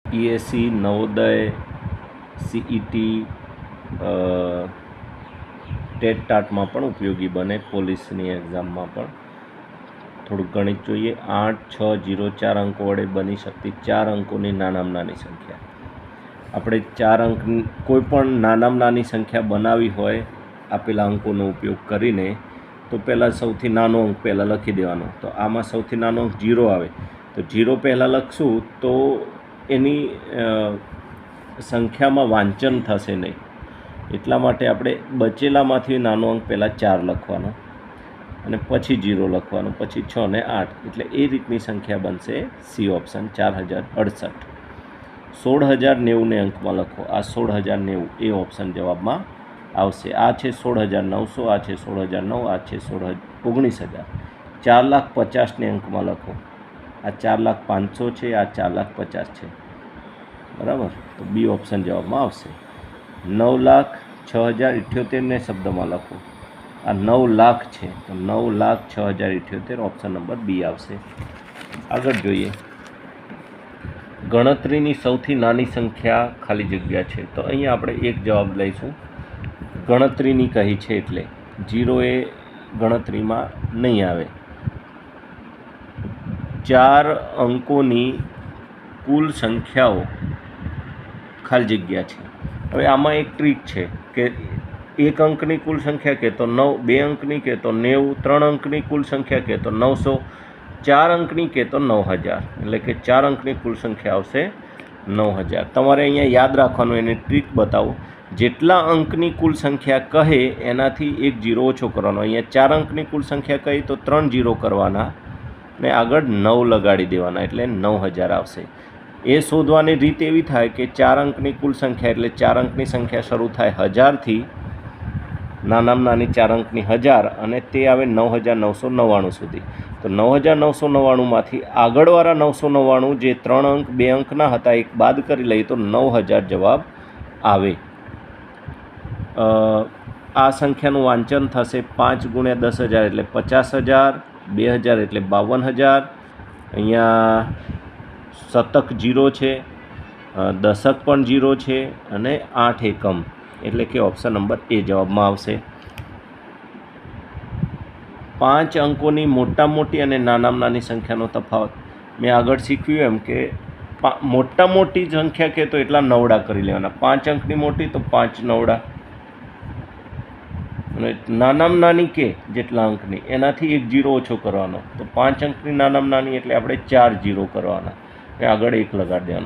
PSC, Navodaya, CET, TET ટાટમાં પણ ઉપયોગી બને. પોલીસની એક્ઝામમાં પણ થોડુંક ગણિત જોઈએ. 8, 6, 0, 4 અંકો વડે બની શકતી 4 અંકોની નાનામાં નાની સંખ્યા. આપણે 4 અંક કોઈ પણ નાનામાં નાની સંખ્યા બનાવી હોય આપેલા અંકોનો ઉપયોગ કરીને, તો પહેલાં સૌથી નાનો અંક પહેલાં લખી દેવાનો. તો આમાં સૌથી નાનો અંક 0 આવે, તો 0 પહેલાં લખશું તો એની સંખ્યામાં વાંચન થશે નહીં. એટલા માટે આપણે બચેલામાંથી નાનો અંક પહેલાં 4 લખવાનો અને પછી 0 લખવાનું, પછી 6 ને 8, એટલે એ રીતની સંખ્યા બનશે સી ઓપ્શન 4068. 16090ને અંકમાં લખો. આ 16090 એ ઓપ્શન જવાબમાં આવશે. આ છે 16900, આ છે 16009, આ છે 19000. 4,50,000ને અંકમાં લખો. આ 4,05,000 છે, આ 4,50,000 છે. બરાબર, તો બી ઓપ્શન જવાબમાં આવશે. 9,06,078ને શબ્દમાં લખો. આ 9 લાખ છે, તો 9,06,078 ઓપ્શન નંબર બી આવશે. આગળ જોઈએ. ગણતરીની સૌથી નાની સંખ્યા ખાલી જગ્યા છે, તો અહીંયા આપણે એક જવાબ લઈશું. ગણતરીની કહી છે એટલે 0 એ ગણતરીમાં નહીં આવે. 4 અંકોની કુલ સંખ્યાઓ ખાલી જગ્યા છે. હવે આમાં એક ટ્રીક છે કે 1 અંકની કુલ સંખ્યા કે તો 9, 2 અંકની કે તો 90, 3 અંકની કુલ સંખ્યા કે તો 900, 4 અંકની કે તો 9000, એટલે કે 4 અંકની કુલ સંખ્યા આવશે 9000. તમારે અહીંયા યાદ રાખવાનું, એને ટ્રીક બતાવું. જેટલા અંકની કુલ સંખ્યા કહે એનાથી 1 0 ઓછો કરવાનો. અહીંયા 4 અંકની કુલ સંખ્યા કહી તો 3 0 કરવાના ને આગળ 9 લગાડી દેવાના, એટલે 9000 આવશે. એ શોધવાની રીત એવી થાય કે 4 અંકની કુલ સંખ્યા એટલે 4 અંકની સંખ્યા શરૂ થાય 1000થી, નાનામાં નાની 4 અંકની 1000, અને તે આવે 9999 સુધી. તો 9999માંથી આગળવાળા 999 જે 3 અંક 2 અંકના હતા એક બાદ કરી લઈએ તો 9000 જવાબ આવે. આ સંખ્યાનું વાંચન થશે 5 × 10,000 એટલે 50,000, 2000 એટલે 52,000. અહીંયા શતક 0 છે, દશક પણ 0 છે, અને 8 એકમ, એટલે કે ઓપ્શન નંબર એ જવાબમાં આવશે. 5 અંકોની મોટા મોટી અને નાનામાં નાની સંખ્યાનો તફાવત મેં આગળ શીખવ્યું એમ કે મોટા મોટી સંખ્યા કે તો એટલા નવડા કરી લેવાના. 5 અંકની મોટી તો 5 નવડા, અને નાનામાં નાની કે જેટલા અંકની એનાથી 1 0 ઓછો કરવાનો. તો 5 અંકની નાનામાં નાની એટલે આપણે 4 0 કરવાના, આગળ 1 લગાડી દેવાનો.